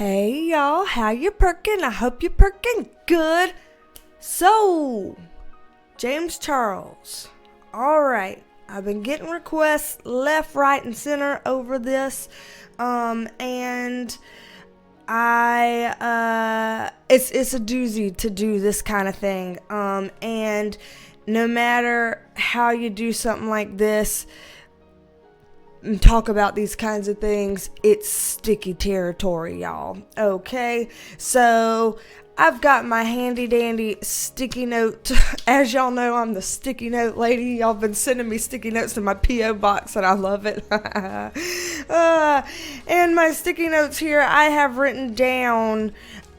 Hey y'all, how you perking? I hope you're perking good. So, James Charles. Alright, I've been getting requests left, right, and center over this. And it's a doozy to do this kind of thing. And no matter how you do something like this, and talk about these kinds of things, it's sticky territory, y'all. Okay, so I've got my handy dandy sticky note. As y'all know, I'm the sticky note lady. Y'all been sending me sticky notes to my P.O. box and I love it. And my sticky notes here, I have written down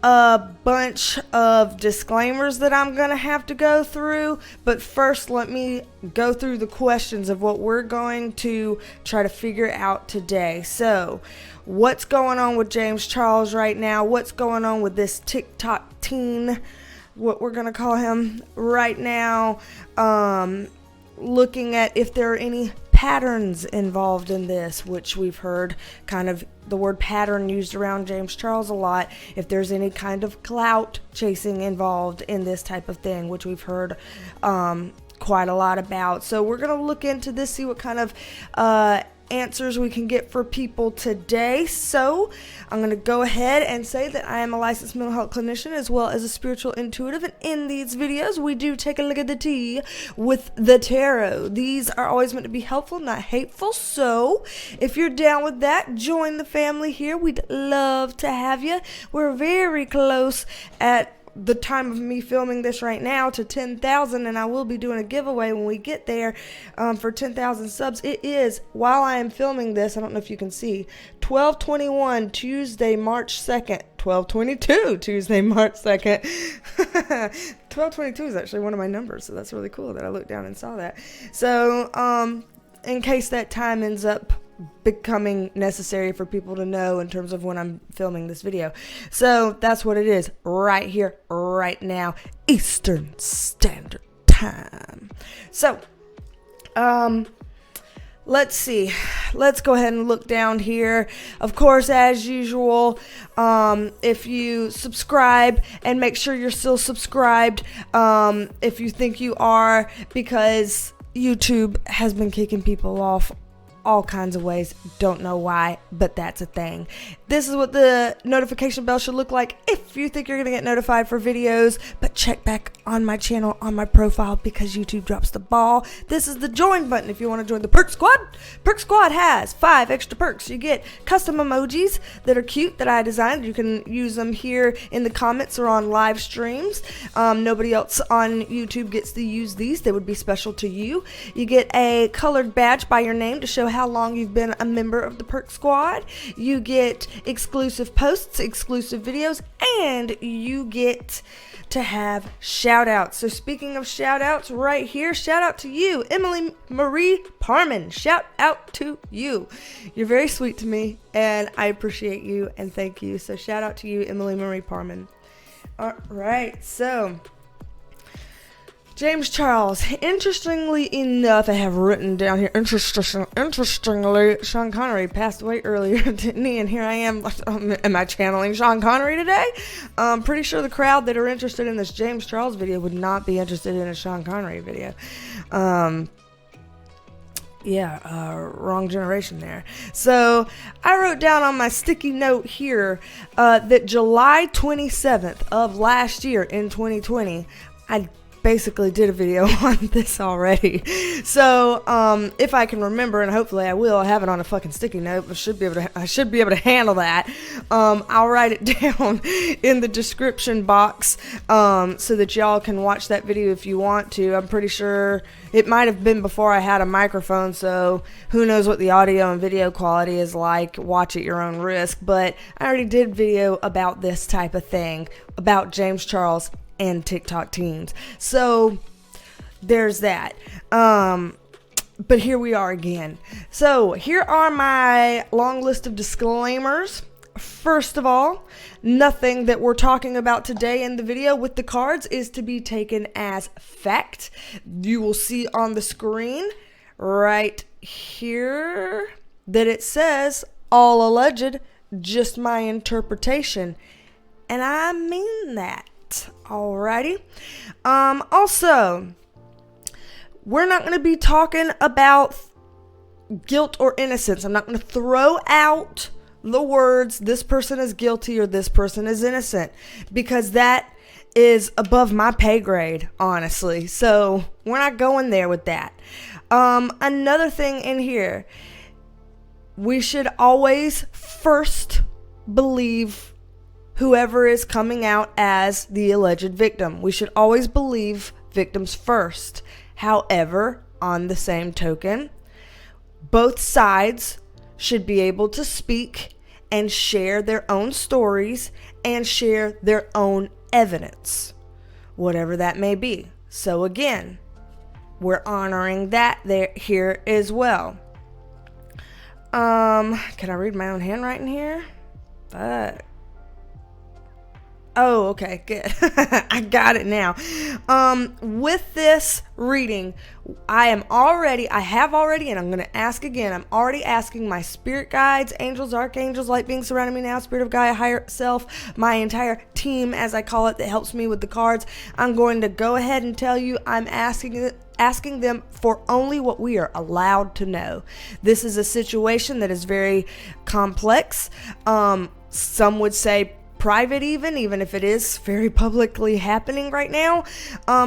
a bunch of disclaimers that I'm gonna have to go through, but first let me go through the questions of what we're going to try to figure out today. So, what's going on with James Charles right now? What's going on with this TikTok teen, what we're gonna call him right now? Looking at if there are any patterns involved in this, which we've heard kind of the word pattern used around James Charles a lot. If there's any kind of clout chasing involved in this type of thing, which we've heard quite a lot about. So we're going to look into this, see what kind of answers we can get for people today. So I'm going to go ahead and say that I am a licensed mental health clinician as well as a spiritual intuitive, and in these videos we do take a look at the tea with the tarot. These are always meant to be helpful, not hateful, so if you're down with that, join the family here. We'd love to have you. We're very close at the time of me filming this right now to 10,000, and I will be doing a giveaway when we get there for 10,000 subs. It is, while I am filming this, I don't know if you can see, 12/21 Tuesday March 2nd, 12/22 Tuesday March 2nd. 12/22 is actually one of my numbers, so that's really cool that I looked down and saw that. So in case that time ends up becoming necessary for people to know in terms of when I'm filming this video. So that's what it is right here, right now, Eastern Standard Time. So, let's see. Let's go ahead and look down here. Of course, as usual, if you subscribe, and make sure you're still subscribed, if you think you are, because YouTube has been kicking people off all kinds of ways. Don't know why, but that's a thing. This is what the notification bell should look like if you think you're going to get notified for videos, but check back on my channel, on my profile, because YouTube drops the ball. This is the join button if you want to join the Perk Squad. Perk Squad has 5 extra perks. You get custom emojis that are cute that I designed. You can use them here in the comments or on live streams. Nobody else on YouTube gets to use these. They would be special to you. You get a colored badge by your name to show how long you've been a member of the Perk Squad. You get exclusive posts, exclusive videos, and you get to have shout outs. So speaking of shout outs, right here, shout out to you, Emily Marie Parman. Shout out to you. You're very sweet to me, and I appreciate you, and thank you. So shout out to you, Emily Marie Parman. All right, so James Charles. Interestingly enough, I have written down here, interestingly, Sean Connery passed away earlier, didn't he? And here I am. Am I channeling Sean Connery today? I'm pretty sure the crowd that are interested in this James Charles video would not be interested in a Sean Connery video. Wrong generation there. So I wrote down on my sticky note here that July 27th of last year in 2020, I basically did a video on this already. So if I can remember, and hopefully I will, I have it on a fucking sticky note, but I should be able to handle that. I'll write it down in the description box so that y'all can watch that video if you want to. I'm pretty sure it might have been before I had a microphone, so who knows what the audio and video quality is like. Watch at your own risk. But I already did video about this type of thing, about James Charles and TikTok teens. So there's that. But here we are again. So here are my long list of disclaimers. First of all, nothing that we're talking about today in the video with the cards is to be taken as fact. You will see on the screen right here that it says all alleged just my interpretation. And I mean that. Alrighty. Also, we're not going to be talking about guilt or innocence. I'm not going to throw out the words, this person is guilty or this person is innocent, because that is above my pay grade, honestly. So we're not going there with that. Another thing in here, we should always first believe whoever is coming out as the alleged victim. We should always believe victims first. However, on the same token, both sides should be able to speak and share their own stories and share their own evidence, whatever that may be. So again, we're honoring that there here as well. Can I read my own handwriting here? Oh, okay, good. I got it now. With this reading, I have already, and I'm going to ask again. I'm already asking my spirit guides, angels, archangels, light beings surrounding me now, spirit of Gaia, higher self, my entire team, as I call it, that helps me with the cards. I'm going to go ahead and tell you I'm asking them for only what we are allowed to know. This is a situation that is very complex. Some would say private, even if it is very publicly happening right now.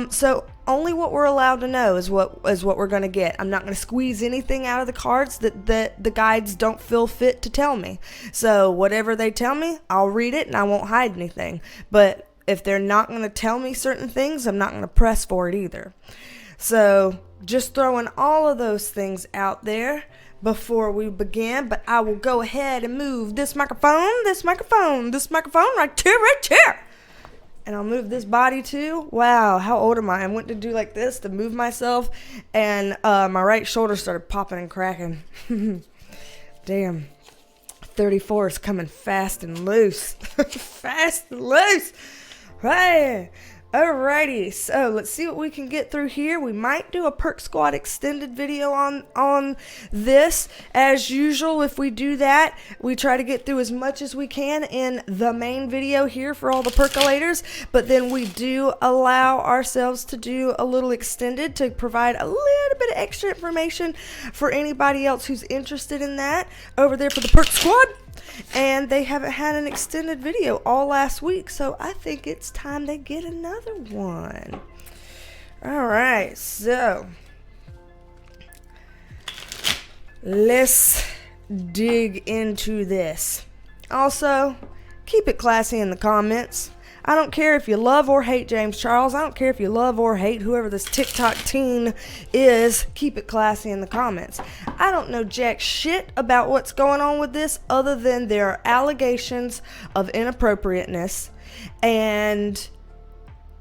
So only what we're allowed to know is what we're going to get. I'm not going to squeeze anything out of the cards that the guides don't feel fit to tell me. So whatever they tell me, I'll read it and I won't hide anything. But if they're not going to tell me certain things, I'm not going to press for it either. So just throwing all of those things out there before we begin, but I will go ahead and move this microphone right here. And I'll move this body too. Wow, how old am I? I went to do like this to move myself, and my right shoulder started popping and cracking. Damn, 34 is coming fast and loose. Fast and loose. Right. Alrighty, so let's see what we can get through here. We might do a Perk Squad extended video on this. As usual, if we do that, we try to get through as much as we can in the main video here for all the percolators, but then we do allow ourselves to do a little extended to provide a little bit of extra information for anybody else who's interested in that over there for the Perk Squad. And they haven't had an extended video all last week, so I think it's time they get another one. Alright, so let's dig into this. Also, keep it classy in the comments. I don't care if you love or hate James Charles. I don't care if you love or hate whoever this TikTok teen is. Keep it classy in the comments. I don't know jack shit about what's going on with this other than there are allegations of inappropriateness and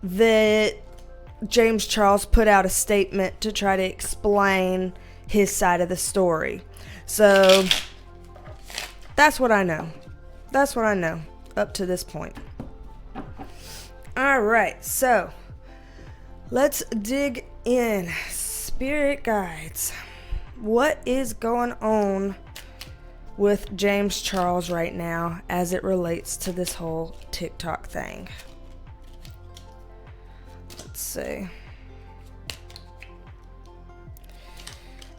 that James Charles put out a statement to try to explain his side of the story. So that's what I know. That's what I know up to this point. Alright, so let's dig in. Spirit guides. What is going on with James Charles right now as it relates to this whole TikTok thing? Let's see.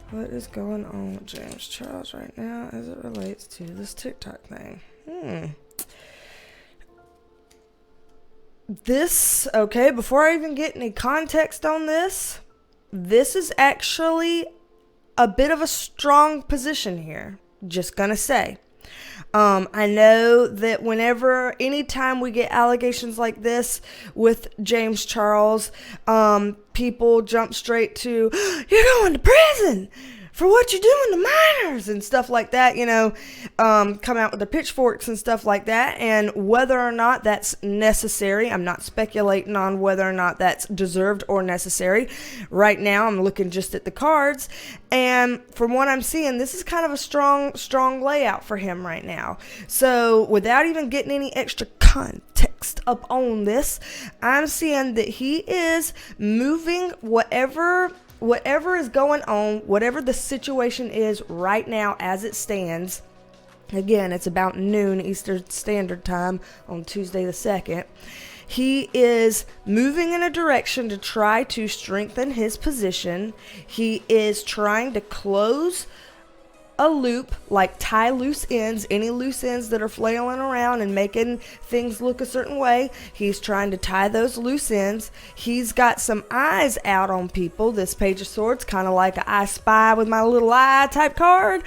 What is going on with James Charles right now as it relates to this TikTok thing? This, okay, before I even get any context on this is actually a bit of a strong position here. Just gonna say. I know that anytime we get allegations like this with James Charles, people jump straight to, you're going to prison for what you're doing to minors and stuff like that, come out with the pitchforks and stuff like that. And whether or not that's necessary, I'm not speculating on whether or not that's deserved or necessary. Right now, I'm looking just at the cards. And from what I'm seeing, this is kind of a strong layout for him right now. So without even getting any extra context up on this, I'm seeing that he is moving whatever is going on, whatever the situation is right now as it stands, Again, it's about noon Eastern Standard Time on Tuesday the 2nd. He is moving in a direction to try to strengthen his position. He is trying to close a loop, like tie loose ends, any loose ends that are flailing around and making things look a certain way. He's trying to tie those loose ends. He's got some eyes out on people. This Page of Swords, kind of like an I Spy with my little eye type card.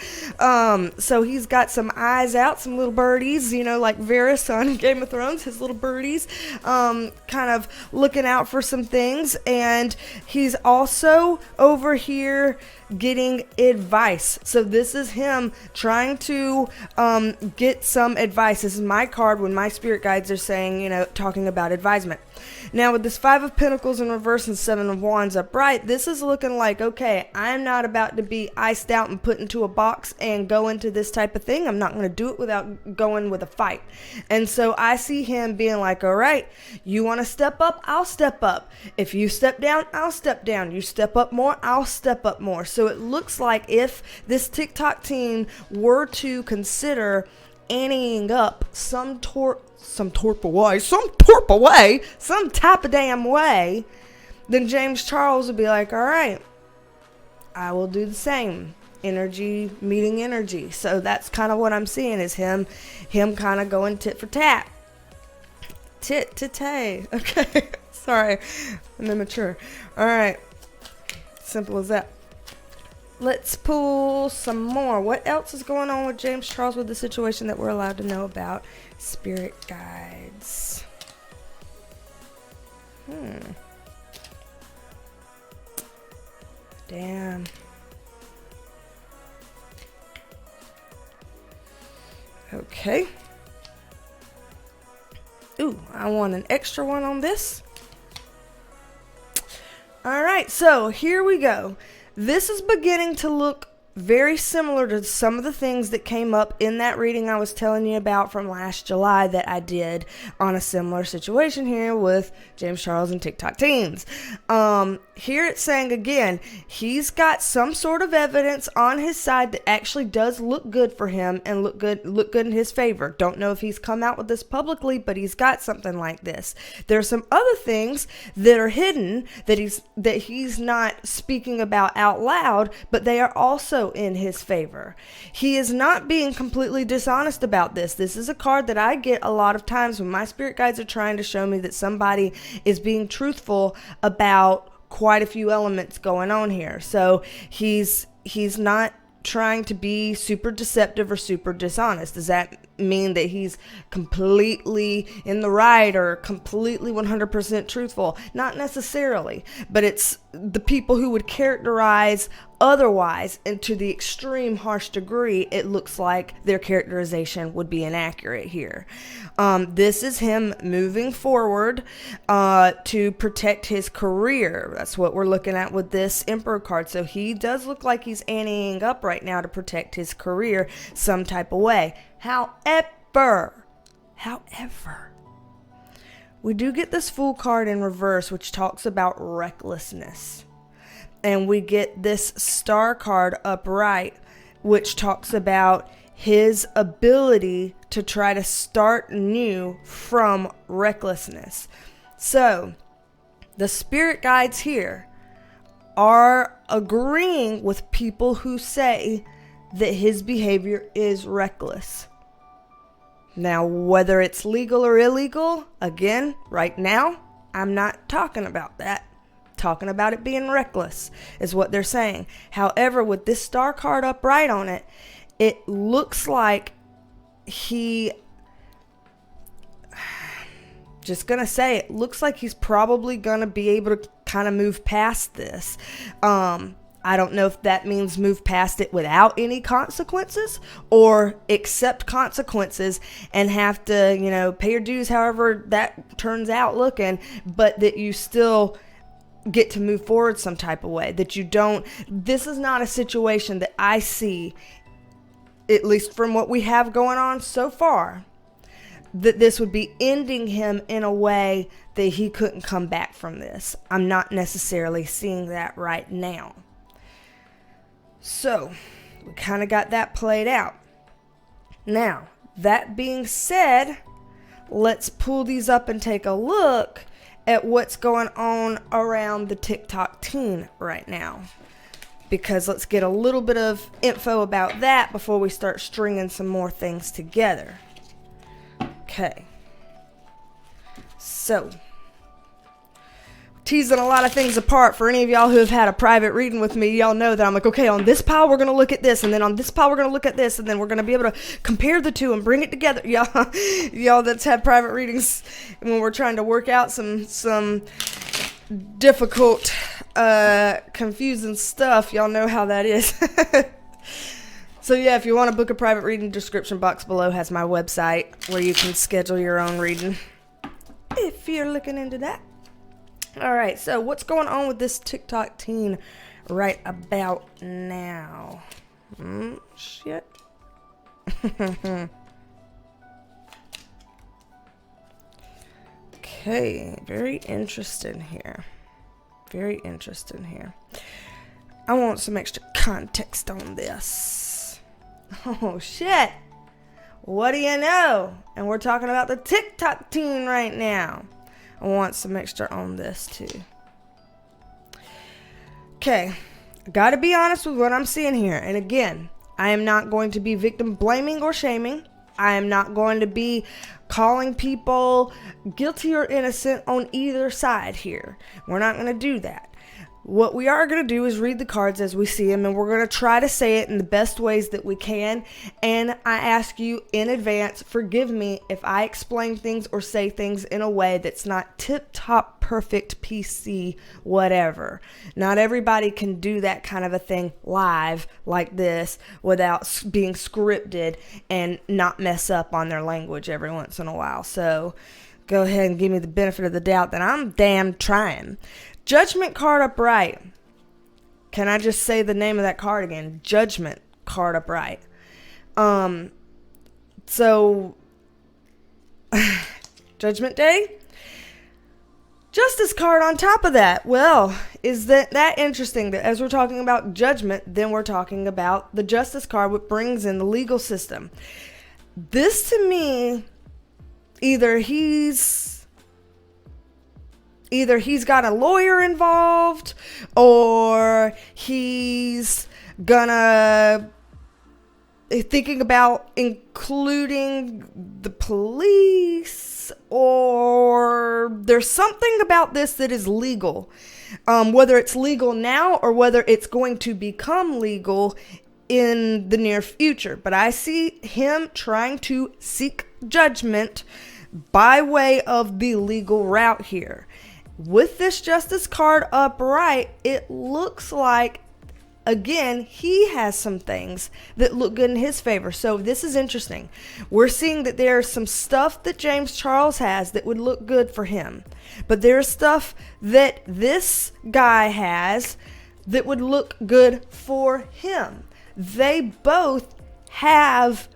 So he's got some eyes out, some little birdies, like Varys on Game of Thrones, his little birdies, kind of looking out for some things. And he's also over here getting advice. So this is him trying to get some advice. This is my card when my spirit guides are saying, talking about advisement. Now with this 5 of Pentacles in reverse and 7 of Wands upright, this is looking like, okay, I'm not about to be iced out and put into a box and go into this type of thing. I'm not going to do it without going with a fight. And so I see him being like, all right, you want to step up? I'll step up. If you step down, I'll step down. You step up more, I'll step up more. So it looks like if this TikTok team were to consider anteing up some type of damn way, then James Charles would be like, all right, I will do the same. Energy meeting energy. So that's kind of what I'm seeing is him kind of going tit for tat. Tit to tay. Okay. Sorry. I'm immature. All right. Simple as that. Let's pull some more. What else is going on with James Charles with the situation that we're allowed to know about? Spirit guides. Damn. Okay. Ooh, I want an extra one on this. All right, so here we go. This is beginning to look very similar to some of the things that came up in that reading I was telling you about from last July that I did on a similar situation here with James Charles and TikTok teens. Here it's saying again, he's got some sort of evidence on his side that actually does look good for him and look good in his favor. Don't know if he's come out with this publicly, but he's got something like this. There are some other things that are hidden that he's not speaking about out loud, but they are also in his favor. He is not being completely dishonest about this. This is a card that I get a lot of times when my spirit guides are trying to show me that somebody is being truthful about quite a few elements going on here. So he's not trying to be super deceptive or super dishonest. Does that mean that he's completely in the right or completely 100% truthful? Not necessarily, but it's the people who would characterize otherwise, and to the extreme harsh degree, it looks like their characterization would be inaccurate here. This is him moving forward to protect his career. That's what we're looking at with this Emperor card. So he does look like he's anteing up right now to protect his career some type of way. However, we do get this Fool card in reverse, which talks about recklessness. And we get this Star card upright, which talks about his ability to try to start new from recklessness. So, the spirit guides here are agreeing with people who say that his behavior is reckless. Now, whether it's legal or illegal, again, right now, I'm not talking about that. Talking about it being reckless is what they're saying. He's probably gonna be able to kind of move past this. I don't know if that means move past it without any consequences or accept consequences and have to, pay your dues however that turns out looking, but that you still get to move forward some type of way. This is not a situation that I see, at least from what we have going on so far, that this would be ending him in a way that he couldn't come back from this. I'm not necessarily seeing that right now. So, we kind of got that played out. Now, that being said, let's pull these up and take a look at what's going on around the TikTok teen right now. Because let's get a little bit of info about that before we start stringing some more things together. Okay. So, teasing a lot of things apart. For any of y'all who have had a private reading with me, y'all know that I'm like, okay, on this pile we're going to look at this, and then on this pile we're going to look at this, and then we're going to be able to compare the two and bring it together. Y'all that's had private readings when we're trying to work out some difficult, confusing stuff, y'all know how that is. So yeah, if you want to book a private reading, description box below has my website where you can schedule your own reading if you're looking into that. All right, so what's going on with this TikTok teen right about now? Shit. Okay, very interesting here. Very interesting here. I want some extra context on this. Oh, shit. What do you know? And we're talking about the TikTok teen right now. I want some extra on this too. Okay, I gotta be honest with what I'm seeing here. And again, I am not going to be victim blaming or shaming. I am not going to be calling people guilty or innocent on either side here. We're not going to do that. What we are going to do is read the cards as we see them, and we're going to try to say it in the best ways that we can. And I ask you in advance, forgive me if I explain things or say things in a way that's not tip-top, perfect, PC, whatever. Not everybody can do that kind of a thing live like this without being scripted and not mess up on their language every once in a while. So go ahead and give me the benefit of the doubt that I'm damn trying. Judgment card upright. Can I just say the name of that card again? Judgment card upright. So Judgment Day. Justice card on top of that. Well, is that interesting that as we're talking about judgment, then we're talking about the Justice card, which brings in the legal system. This to me, either he's got a lawyer involved, or he's gonna thinking about including the police, or there's something about this that is legal. Whether it's legal now or whether it's going to become legal in the near future. But I see him trying to seek judgment by way of the legal route here. With this Justice card upright, it looks like, again, he has some things that look good in his favor. So this is interesting. We're seeing that there's some stuff that James Charles has that would look good for him. But there's stuff that this guy has that would look good for him. They both have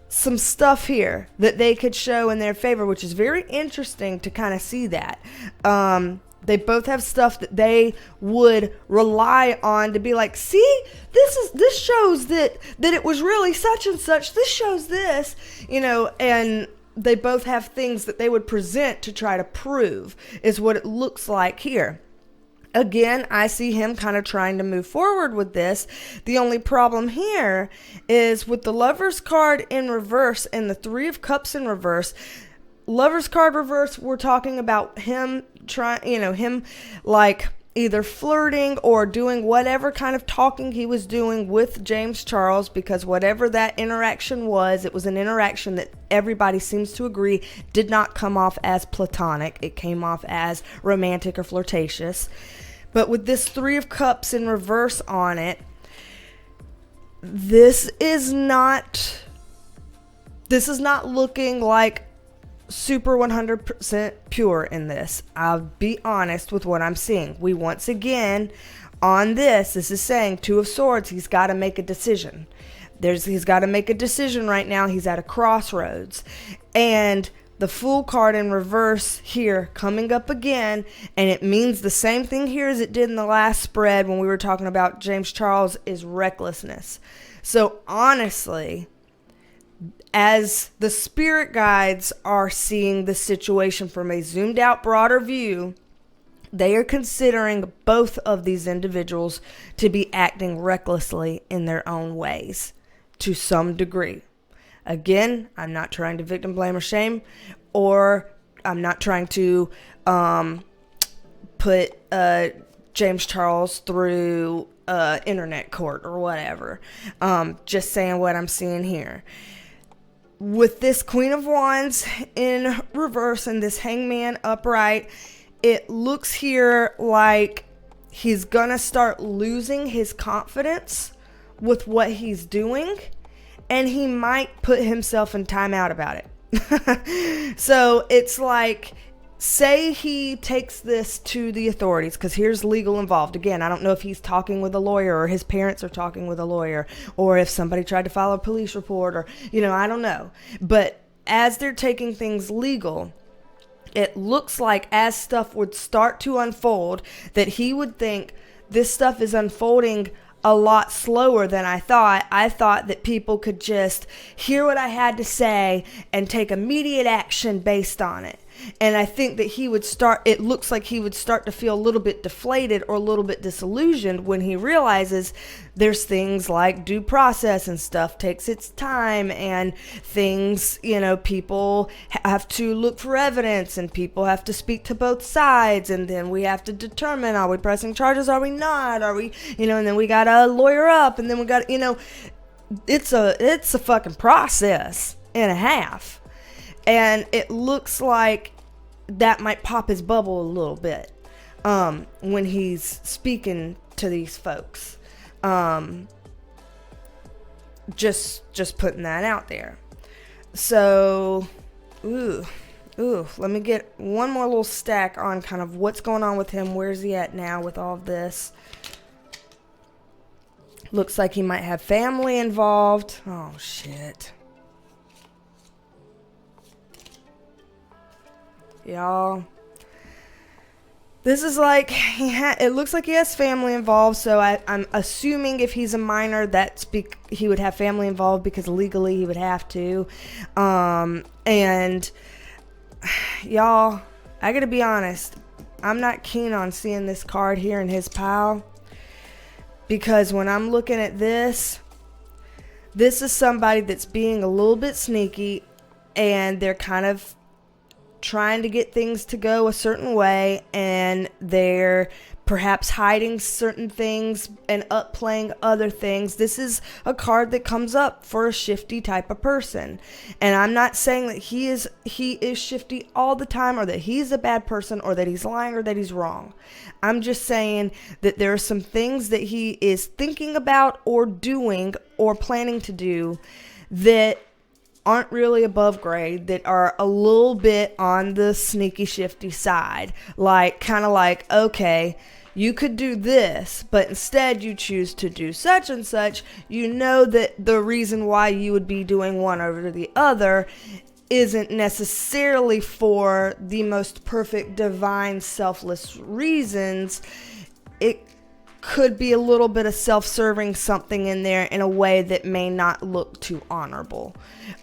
some stuff here that they could show in their favor, which is very interesting to kind of see that. They both have stuff that they would rely on to be like, see, this shows that it was really such and such. This shows this, and they both have things that they would present to try to prove is what it looks like here. Again, I see him kind of trying to move forward with this. The only problem here is with the Lover's card in reverse and the Three of Cups in reverse. Lover's card reverse, we're talking about him him like either flirting or doing whatever kind of talking he was doing with James Charles, because whatever that interaction was, it was an interaction that everybody seems to agree did not come off as platonic. It came off as romantic or flirtatious. But with this Three of Cups in reverse on it, this is not looking like super 100% pure in this. I'll be honest with what I'm seeing. We once again, on this is saying Two of Swords, he's got to make a decision. He's got to make a decision right now. He's at a crossroads. And the Fool card in reverse here coming up again, and it means the same thing here as it did in the last spread when we were talking about James Charles, is recklessness. So honestly, as the spirit guides are seeing the situation from a zoomed out, broader view, they are considering both of these individuals to be acting recklessly in their own ways to some degree. Again, I'm not trying to victim blame or shame, or I'm not trying to put James Charles through internet court or whatever. Just saying what I'm seeing here. With this Queen of Wands in reverse and this Hangman upright, it looks here like he's gonna start losing his confidence with what he's doing, and he might put himself in timeout about it. So it's like, say he takes this to the authorities, because here's legal involved. Again, I don't know if he's talking with a lawyer or his parents are talking with a lawyer, or if somebody tried to file a police report, or, I don't know. But as they're taking things legal, it looks like as stuff would start to unfold, that he would think this stuff is unfolding a lot slower than I thought. I thought that people could just hear what I had to say and take immediate action based on it. And I think that it looks like he would start to feel a little bit deflated or a little bit disillusioned when he realizes there's things like due process and stuff takes its time, and things, people have to look for evidence, and people have to speak to both sides, and then we have to determine, are we pressing charges, are we not, are we, and then we got to lawyer up, and then we got, it's a fucking process and a half. And it looks like that might pop his bubble a little bit when he's speaking to these folks. Just putting that out there. So, let me get one more little stack on kind of what's going on with him. Where's he at now with all of this? Looks like he might have family involved. Oh, shit. Y'all, this is like it looks like he has family involved, so I'm assuming if he's a minor he would have family involved, because legally he would have to. And y'all, I gotta be honest, I'm not keen on seeing this card here in his pile, because when I'm looking at this is somebody that's being a little bit sneaky, and they're kind of trying to get things to go a certain way, and they're perhaps hiding certain things and upplaying other things. This is a card that comes up for a shifty type of person, and I'm not saying that he is shifty all the time, or that he's a bad person, or that he's lying, or that he's wrong. I'm just saying that there are some things that he is thinking about or doing or planning to do that aren't really above grade, that are a little bit on the sneaky shifty side. Kind of like, okay, you could do this, but instead you choose to do such and such. You know that the reason why you would be doing one over the other isn't necessarily for the most perfect, divine, selfless reasons. It could be a little bit of self-serving something in there in a way that may not look too honorable.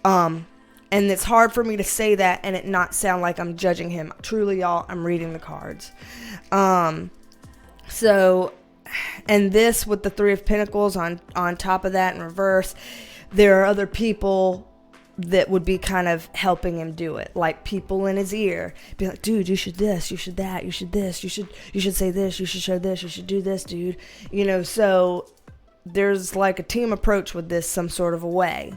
And it's hard for me to say that and it not sound like I'm judging him. Truly, y'all, I'm reading the cards. So, and this with the Three of Pentacles on top of that in reverse, there are other people that would be kind of helping him do it, like people in his ear, be like, dude, you should this, you should that, you should this, you should say this, you should show this, you should do this, dude. So there's like a team approach with this some sort of a way.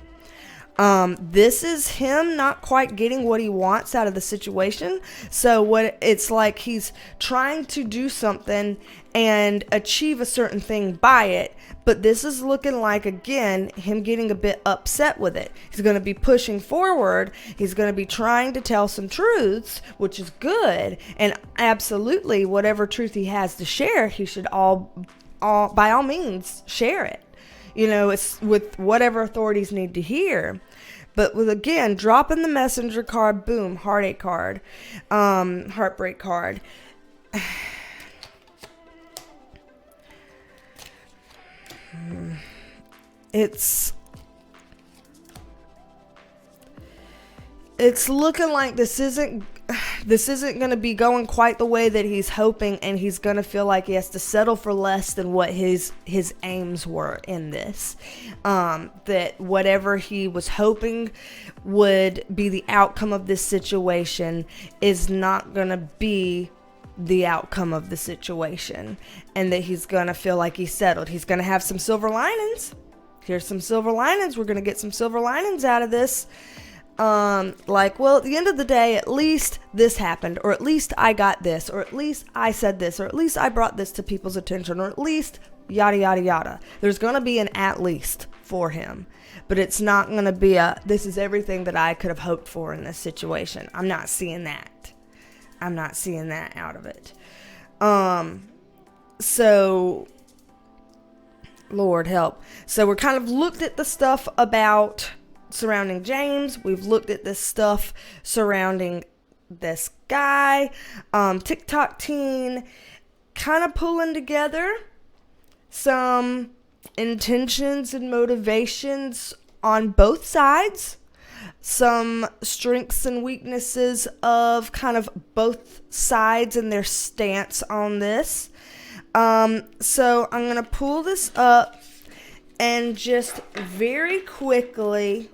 This is him not quite getting what he wants out of the situation. So what it's like, he's trying to do something and achieve a certain thing by it, but this is looking like, again, him getting a bit upset with it. He's going to be pushing forward. He's going to be trying to tell some truths, which is good. And absolutely, whatever truth he has to share, he should all by all means share it. It's with whatever authorities need to hear. But with, again, dropping the messenger card, boom, heartache card, heartbreak card. it's looking like this isn't going to be going quite the way that he's hoping, and he's going to feel like he has to settle for less than what his aims were in this. That whatever he was hoping would be the outcome of this situation is not going to be the outcome of the situation, and that he's going to feel like he's settled. He's going to have some silver linings. Here's some silver linings. We're going to get some silver linings out of this. Like, well, at the end of the day, at least this happened, or at least I got this, or at least I said this, or at least I brought this to people's attention, or at least yada, yada, yada. There's going to be an at least for him, but it's not going to be this is everything that I could have hoped for in this situation. I'm not seeing that. I'm not seeing that out of it. So Lord help. So we're kind of looked at the stuff about surrounding James. We've looked at this stuff surrounding this guy, TikTok teen, kind of pulling together some intentions and motivations on both sides, some strengths and weaknesses of kind of both sides and their stance on this. So I'm going to pull this up and just very quickly,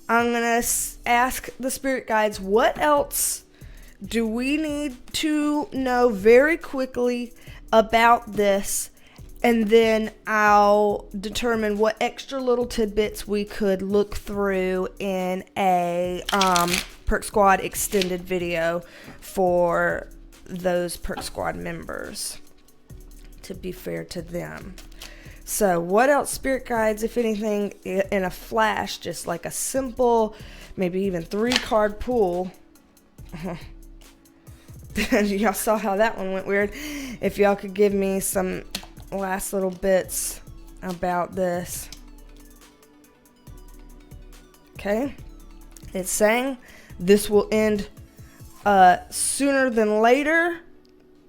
I'm going to ask the spirit guides, what else do we need to know very quickly about this? And then I'll determine what extra little tidbits we could look through in a Perk Squad extended video for those Perk Squad members, to be fair to them. So what else, spirit guides, if anything, in a flash, just like a simple, maybe even 3-card pull. Y'all saw how that one went weird. If y'all could give me some last little bits about this. Okay. It's saying this will end sooner than later.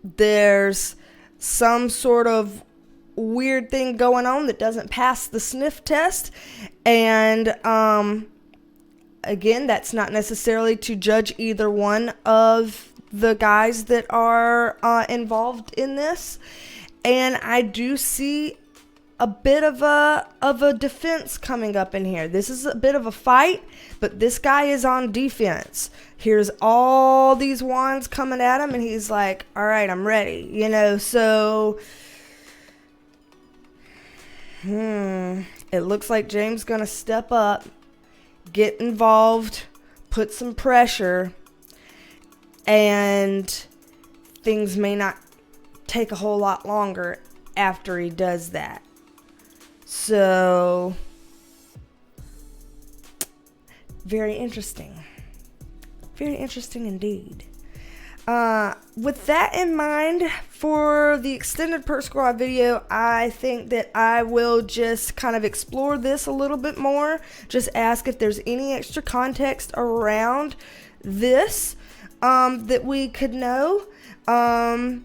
There's some sort of weird thing going on that doesn't pass the sniff test, and again, that's not necessarily to judge either one of the guys that are involved in this. And I do see a bit of a defense coming up in here. This is a bit of a fight, but this guy is on defense. Here's all these wands coming at him, and he's like, all right, I'm ready, so it looks like James gonna step up, get involved, put some pressure, and things may not take a whole lot longer after he does that. So very interesting. Very interesting indeed. With that in mind, for the extended Perk Squad video, I think that I will just kind of explore this a little bit more. Just ask if there's any extra context around this that we could know. And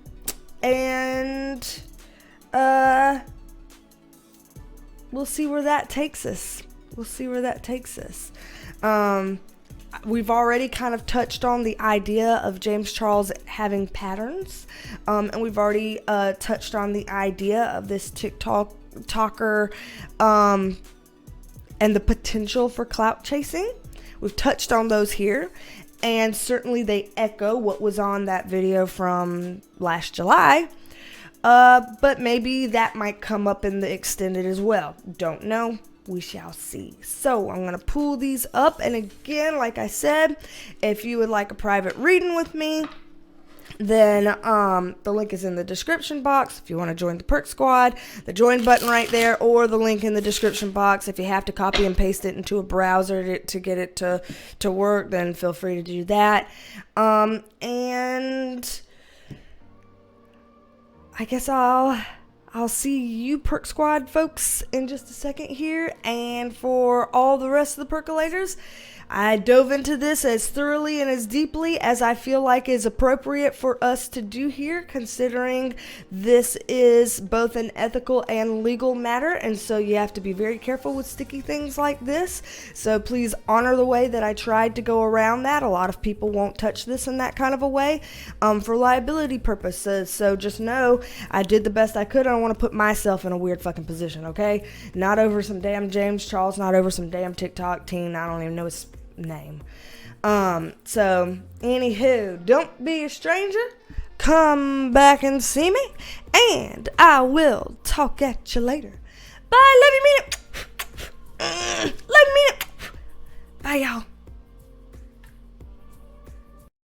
we'll see where that takes us. We've already kind of touched on the idea of James Charles having patterns, and we've already touched on the idea of this TikToker and the potential for clout chasing. We've touched on those here, and certainly they echo what was on that video from last July, but maybe that might come up in the extended as well. Don't know. We shall see. So I'm going to pull these up. And again, like I said, if you would like a private reading with me, then the link is in the description box. If you want to join the Perk Squad, the join button right there, or the link in the description box. If you have to copy and paste it into a browser to get it to work, then feel free to do that. And I guess I'll I'll see you Perk Squad folks in just a second here. And for all the rest of the percolators, I dove into this as thoroughly and as deeply as I feel like is appropriate for us to do here, considering this is both an ethical and legal matter, and so you have to be very careful with sticky things like this. So please honor the way that I tried to go around that. A lot of people won't touch this in that kind of a way for liability purposes. So just know I did the best I could. I don't want to put myself in a weird fucking position, okay? Not over some damn James Charles, not over some damn TikTok teen. I don't even know his name. So anywho, don't be a stranger. Come back and see me, and I will talk at you later. Bye. Love you, mean it. Love you, mean it. Bye, y'all.